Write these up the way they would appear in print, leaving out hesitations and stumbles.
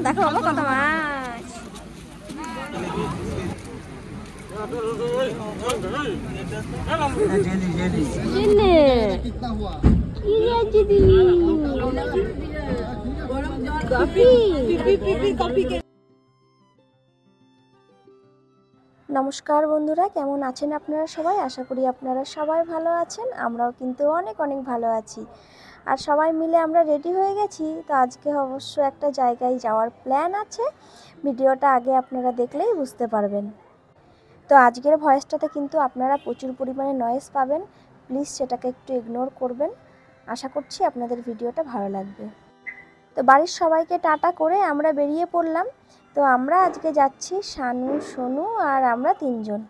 দেখো বাবা কত মাছ। নমস্কার বন্ধুরা, কেমন আছেন আপনারা সবাই? আশা করি আপনারা সবাই ভালো আছেন। আমরাও কিন্তু অনেক ভালো আছি। আর সবাই মিলে আমরা রেডি হয়ে গেছি। তো আজকে অবশ্য একটা জায়গায় যাওয়ার প্ল্যান আছে। ভিডিওটা আগে আপনারা দেখলেই বুঝতে পারবেন। তো আজকের ভয়েসটাতে কিন্তু আপনারা প্রচুর পরিমাণে নয়েজ পাবেন। প্লিজ সেটাকে একটু ইগনোর করবেন। আশা করছি আপনাদের ভিডিওটা ভালো লাগবে। তো বাড়ির সবাইকে টাটা করে আমরা বেরিয়ে পড়লাম। তো আমরা আজকে যাচ্ছি শানু, সোনু আর আমরা তিনজন।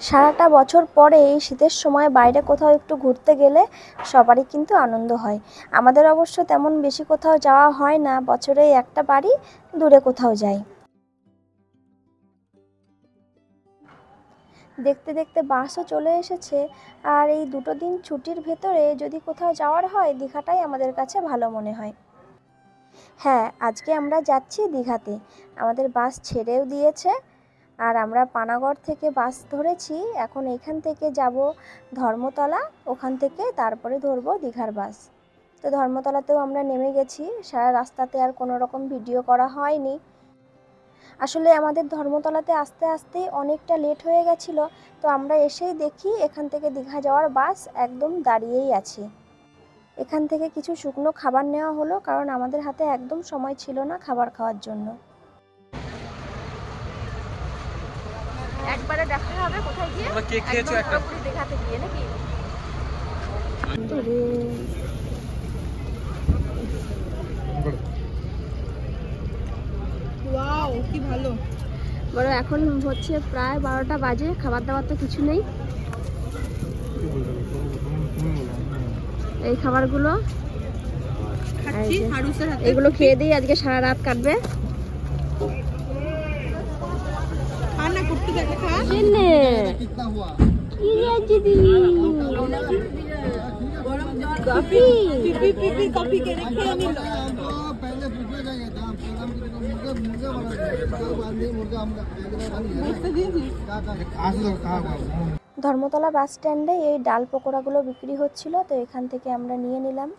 সারাটা বছর পরে এই শীতের সময় বাইরে কোথাও একটু ঘুরতে গেলে সবারই কিন্তু আনন্দ হয়। আমাদের অবশ্য তেমন বেশি কোথাও যাওয়া হয় না, বছরে একটা বাড়ি দূরে কোথাও যাই। দেখতে দেখতে বাসও চলে এসেছে। আর এই দুটো দিন ছুটির ভেতরে যদি কোথাও যাওয়ার হয়, দীঘাটাই আমাদের কাছে ভালো মনে হয়। হ্যাঁ, আজকে আমরা যাচ্ছি দীঘাতে। আমাদের বাস ছেড়েও দিয়েছে। আর আমরা পানাগড় থেকে বাস ধরেছি। এখন এখান থেকে যাব ধর্মতলা, ওখান থেকে তারপরে ধরবো দীঘার বাস। তো ধর্মতলাতেও আমরা নেমে গেছি। সারা রাস্তাতে আর কোনো রকম ভিডিও করা হয়নি। আসলে আমাদের ধর্মতলাতে আসতে আসতেই অনেকটা লেট হয়ে গেছিলো। তো আমরা এসেই দেখি এখান থেকে দীঘা যাওয়ার বাস একদম দাঁড়িয়েই আছে। এখান থেকে কিছু শুকনো খাবার নেওয়া হলো, কারণ আমাদের হাতে একদম সময় ছিল না খাবার খাওয়ার জন্য। একবারে দেখা হবে কোথায় গিয়ে, আমরা কেক খেয়েছো একটা পুরো দেখাতে গিয়ে নাকি। ওয়াও কি ভালো। বড় এখন হচ্ছে প্রায় 12টা বাজে, খাবার দাবার তো কিছু নেই। এই খাবারগুলো খাচ্ছি, এগুলো খেয়ে দিয়ে আজকে সারা রাত কাটবে। ধর্মতলা বাস স্ট্যান্ডে এই ডাল পকোড়াগুলো বিক্রি হচ্ছিল, তো এখান থেকে আমরা নিয়ে নিলাম।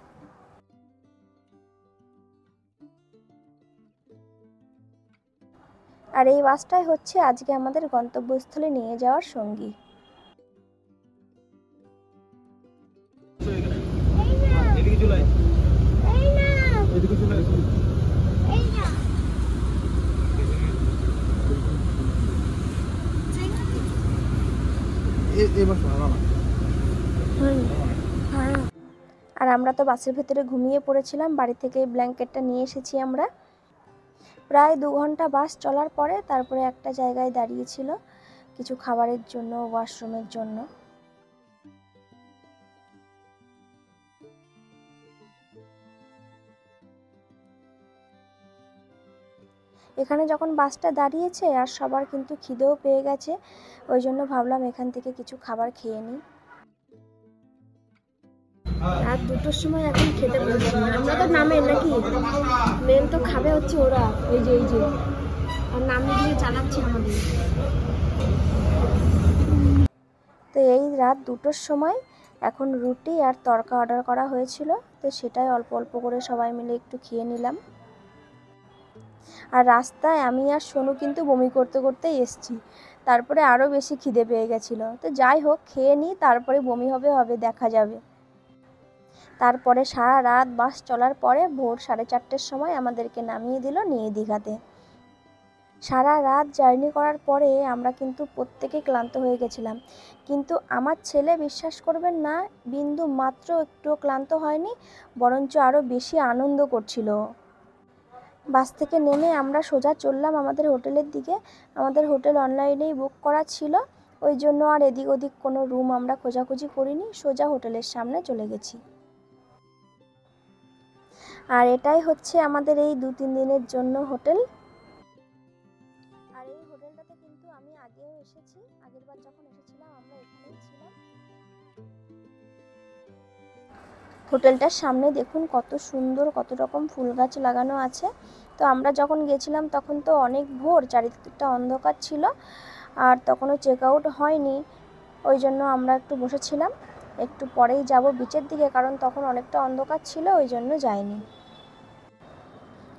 আর এই বাসটাই হচ্ছে আজকে আমাদের গন্তব্যস্থলে নিয়ে যাওয়ার সঙ্গী। আর আমরা তো বাসের ভেতরে ঘুমিয়ে পড়েছিলাম। বাড়ি থেকে এই ব্ল্যাঙ্কেটটা নিয়ে এসেছি আমরা। প্রায় 2 ঘন্টা বাস চলার পরে তারপরে একটা জায়গায় দাঁড়িয়েছিল কিছু খাবারের জন্য, ওয়াশরুমের জন্য। এখানে যখন বাসটা দাঁড়িয়েছে আর সবার কিন্তু খিদেও পেয়ে গেছে, ওই জন্য ভাবলাম এখান থেকে কিছু খাবার খেয়ে নিই। রাত 2টোর সময় এখন খেতে বসছি। আমরা তো নামে নাকি, মেন তো খাবে হচ্ছে ওরা। এই যে আর নামিয়ে দিয়ে চালাচ্ছে আমাদের। তো এই রাত 2টোর সময় এখন রুটি আর তড়কা অর্ডার করা হয়েছিল, তো সেটাই অল্প অল্প করে সবাই মিলে একটু খেয়ে নিলাম। আর রাস্তায় আমি আর সোনু কিন্তু বমি করতে করতেই এসছি। তারপরে আরও বেশি খিদে পেয়ে গেছিলো। তো যাই হোক, খেয়ে নিই, তারপরে বমি হবে দেখা যাবে। তারপরে সারা রাত বাস চলার পরে ভোর 4:30টার সময় আমাদেরকে নামিয়ে দিল নিয়ে দীঘাতে। সারা রাত জার্নি করার পরে আমরা কিন্তু প্রত্যেকে ক্লান্ত হয়ে গেছিলাম, কিন্তু আমার ছেলে বিশ্বাস করবেন না, বিন্দু মাত্র একটুও ক্লান্ত হয়নি, বরঞ্চ আরও বেশি আনন্দ করছিল। বাস থেকে নেমে আমরা সোজা চললাম আমাদের হোটেলের দিকে। আমাদের হোটেল অনলাইনেই বুক করা ছিল, ওই জন্য আর এদিক ওদিক কোনো রুম আমরা খোঁজাখুঁজি করিনি, সোজা হোটেলের সামনে চলে গেছি। আর এটাই হচ্ছে আমাদের এই 2-3 দিনের জন্য হোটেল। আর এই হোটেলটাতে কিন্তু আমি আগেও এসেছি, আগেরবার যখন এসেছিলাম আমরা এখানেই ছিলাম। হোটেলটার সামনে দেখুন কত সুন্দর কত রকম ফুল গাছ লাগানো আছে। তো আমরা যখন গেছিলাম তখন তো অনেক ভোর, চারিদিকটা অন্ধকার ছিল আর তখনও চেক আউট হয়নি, ওই জন্য আমরা একটু বসেছিলাম। একটু পরেই যাব বিচের দিকে, কারণ তখন অনেকটা অন্ধকার ছিল, ওই জন্য যাইনি।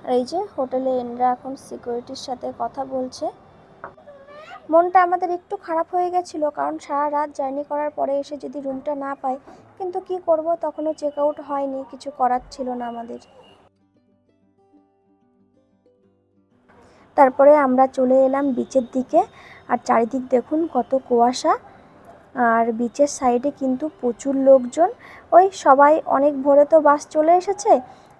আর এই যে হোটেলে এনরা এখন সিকিউরিটির সাথে কথা বলছে। মনটা আমাদের একটু খারাপ হয়ে গেছিলো, কারণ সারা রাত জার্নি করার পরে এসে যদি রুমটা না পাই, কিন্তু কি করব, তখনও চেক আউট হয়নি, কিছু করার ছিল না আমাদের। তারপরে আমরা চলে এলাম বিচের দিকে। আর চারিদিক দেখুন কত কুয়াশা, আর বিচের সাইডে কিন্তু প্রচুর লোকজন। ওই সবাই অনেক ভোরে তো বাস চলে এসেছে,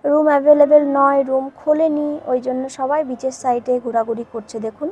রুম অ্যাভেলেবেল নয়, রুম খোলেনি, ওই জন্য সবাই বিচের সাইডে ঘোরাঘুরি করছে দেখুন।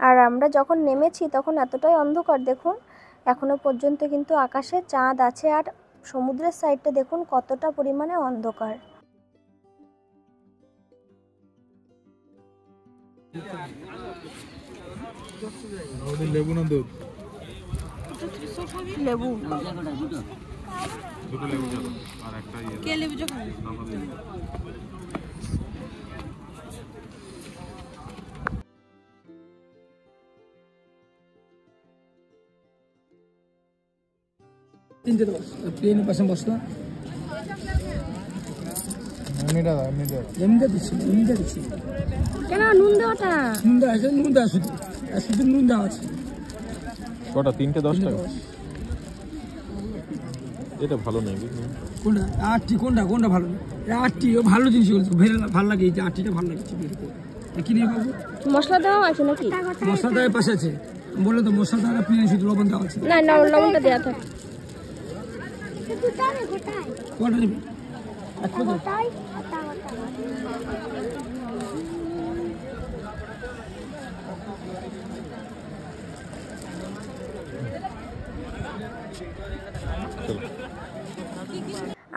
আর আমরা যখন নেমেছি তখন এতটাই অন্ধকার দেখুন, এখনো পর্যন্ত কিন্তু আকাশে চাঁদ আছে, আর সমুদ্রের সাইডটা দেখুন কতটা পরিমাণে অন্ধকার। লেবু না দুধ? লেবু। দুটো লেবু যাবে আর একটা কে লেবু যাবে? তিনটে দশ প্লেন পাশে বসলো এমনিটা দিচ্ছি কেন নুন দেওয়াটা? নুন দেওয়া আছে, নুন দেওয়া শুধু শুধু নুন দেওয়া আছে। কটা? 3টে 10 টাকা? এটা ভালো নেই কোনটা? আটটি কোনটা কোনটা ভালো? আটটি ভালো জিনিস ভালো লাগে, এই যে আটটিটা ভালো লাগছে। কি নিয়ে পাবো? মশলা দেওয়া আছে নাকি? মশলা দেওয়ার পাশে আছে, বলে তো মশলা দেওয়া প্লেন শুধু লবণ দেওয়া আছে। না না, লবণটা দেওয়া থাকে। কোনটা নেবে? এক প্লেট।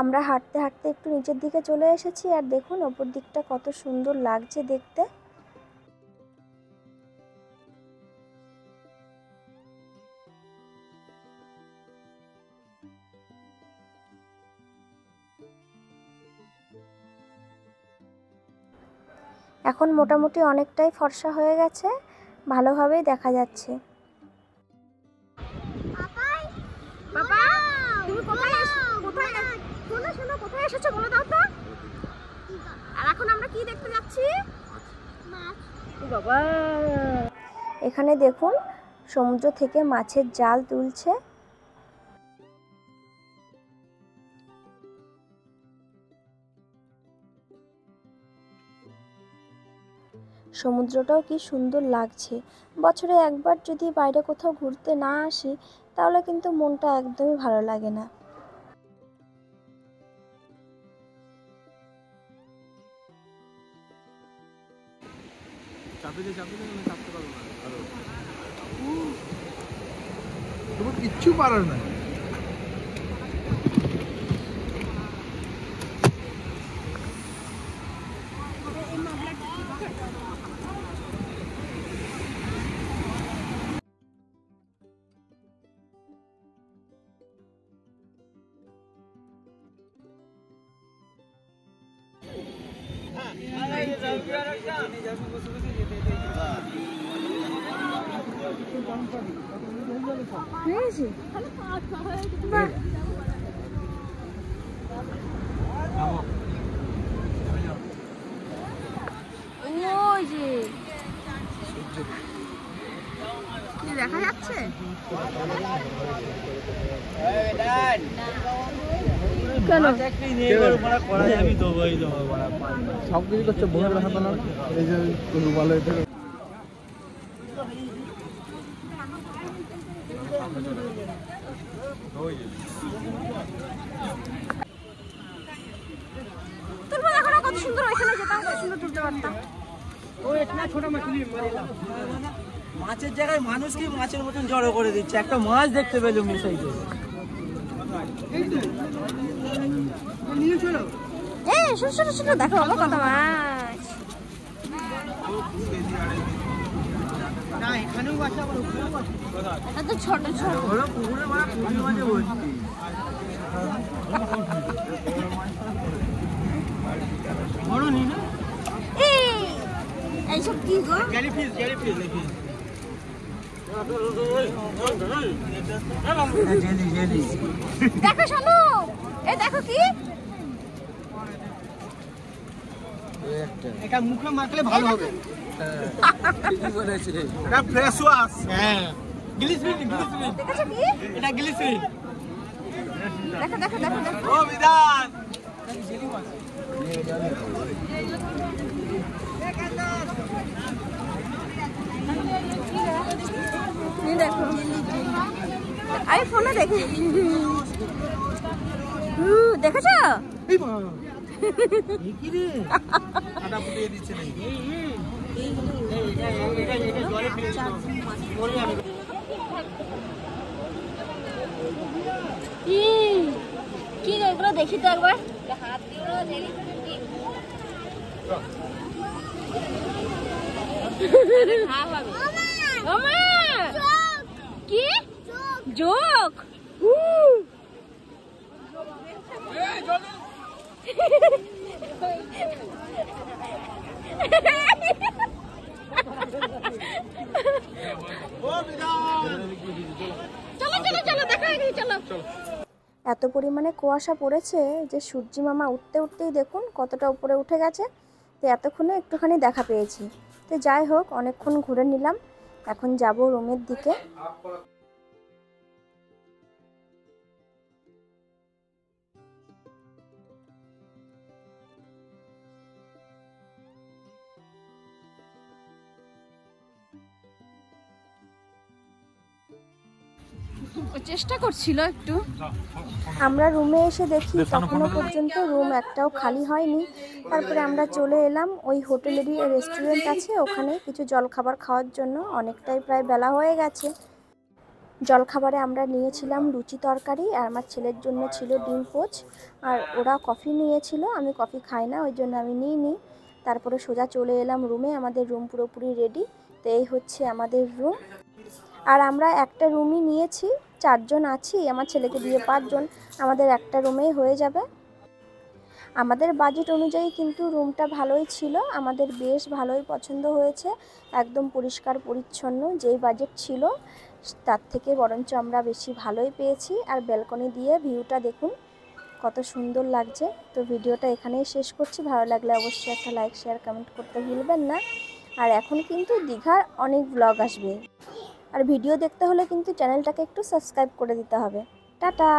আমরা হাঁটতে হাঁটতে একটু নিচের দিকে চলে এসেছি, আর দেখুন ওপর দিকটা কত সুন্দর লাগছে দেখতে। এখন মোটামুটি অনেকটাই ফর্সা হয়ে গেছে, ভালোভাবেই দেখা যাচ্ছে। বাবা, তুমি কোথায় এসেছো বলে দাও তো। আর এখন আমরা কি দেখতে যাচ্ছি? বাবা, এখানে দেখুন সমুদ্র থেকে মাছের জাল তুলছে। সমুদ্রটাও কি সুন্দর লাগছে। বছরে একবার যদি বাইরে কোথাও ঘুরতে না আসি, তাহলে কিন্তু মনটা একদমই ভালো লাগে না। কিচ্ছু পারার না। দেখা যাচ্ছে কেন? সব কিছু করছে বোনের হাতে না, এই যে রুমালে কত সুন্দর, ওইখানে যেতাম কত সুন্দর তুলতে পারতাম। মাছের জায়গায় মানুষকে মাছের মতন জড়ো করে দিচ্ছে, একটা মাছ দেখতে পেলো মিশাইতে। ছোট দেখো বাবা কত মাছ। না এখানেও বাচ্চা বড় এটা তো ছোট ছোট বড় পুকুরে মাছ, পুকুরে মাঝে ভর্তি। বড় নি না এইসব কি গো? জেলিফিশ দেখি। জেলি দেখো শোনো, এই দেখো কি এটা মুখে মাখলে ভালো হবে। ঠিকই বলেছে, এটা ফ্রেশ ওয়াশ। হ্যাঁ গ্লিসারিন। দেখেছো কি? এটা গ্লিসারিন। দেখো দেখো দেখো দেখো ও বিধান এই দেখো, আমি ফোনে দেখি। দেখেছো? কি রে আটা ফুটিয়ে দিচ্ছে নাকি? জলে ফেলছো বলি আমি কি এগুলো দেখি তো একবার। কি যোগ? এত পরিমাণে কুয়াশা পড়েছে যে সূর্যি মামা উঠতে উঠতেই দেখুন কতটা উপরে উঠে গেছে। তো এতক্ষণে একটুখানি দেখা পেয়েছি। তো যাই হোক, অনেকক্ষণ ঘুরে নিলাম, এখন যাব রুমের দিকে। চেষ্টা করছিল একটু। আমরা রুমে এসে দেখি তখনও পর্যন্ত রুম একটাও খালি হয়নি। তারপরে আমরা চলে এলাম ওই হোটেলেরই রেস্টুরেন্ট আছে, ওখানে কিছু জলখাবার খাওয়ার জন্য। অনেকটাই প্রায় বেলা হয়ে গেছে। জলখাবারে আমরা নিয়েছিলাম লুচি তরকারি, আর আমার ছেলের জন্য ছিল ডিম পোচ, আর ওরা কফি নিয়েছিল। আমি কফি খাই না, ওই জন্য আমি নিইনি। তারপরে সোজা চলে এলাম রুমে। আমাদের রুম পুরোপুরি রেডি। তো এই হচ্ছে আমাদের রুম। আর আমরা একটা রুমই নিয়েছি, 4 জন আছি, আমার ছেলেকে দিয়ে 5 জন। আমাদের একটা রুমেই হয়ে যাবে। আমাদের বাজেট অনুযায়ী কিন্তু রুমটা ভালোই ছিল, আমাদের বেশ ভালোই পছন্দ হয়েছে। একদম পরিষ্কার পরিচ্ছন্ন, যেই বাজেট ছিল তার থেকে বরঞ্চ আমরা বেশি ভালোই পেয়েছি। আর ব্যালকনি দিয়ে ভিউটা দেখুন কত সুন্দর লাগছে। তো ভিডিওটা এখানেই শেষ করছি। ভালো লাগলে অবশ্যই একটা লাইক, শেয়ার, কমেন্ট করতে ভুলবেন না। আর এখন কিন্তু দীঘার অনেক ব্লগ আসবে, আর ভিডিও দেখতে হলে কিন্তু চ্যানেলটাকে একটু সাবস্ক্রাইব করে দিতে হবে। টাটা।